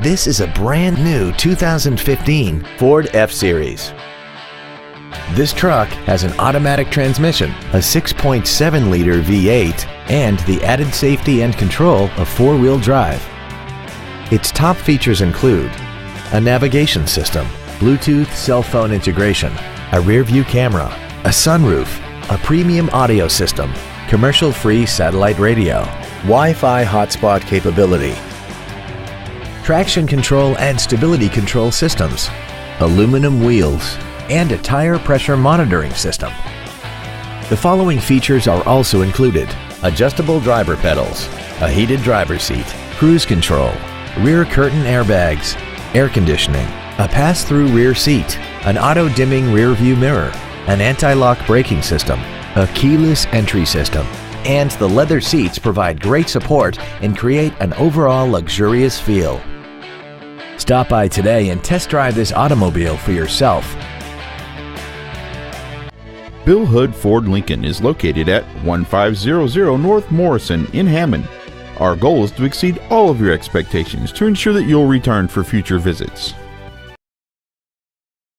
This is a brand new 2015 Ford F-Series. This truck has an automatic transmission, a 6.7-liter V8, and the added safety and control of four-wheel drive. Its top features include a navigation system, Bluetooth cell phone integration, a rear-view camera, a sunroof, a premium audio system, commercial-free satellite radio, Wi-Fi hotspot capability, traction control and stability control systems, aluminum wheels, and a tire pressure monitoring system. The following features are also included: adjustable driver pedals, a heated driver's seat, cruise control, rear curtain airbags, air conditioning, a pass-through rear seat, an auto-dimming rear view mirror, an anti-lock braking system, a keyless entry system, and the leather seats provide great support and create an overall luxurious feel. Stop by today and test drive this automobile for yourself. Bill Hood Ford Lincoln is located at 1500 North Morrison in Hammond. Our goal is to exceed all of your expectations to ensure that you'll return for future visits.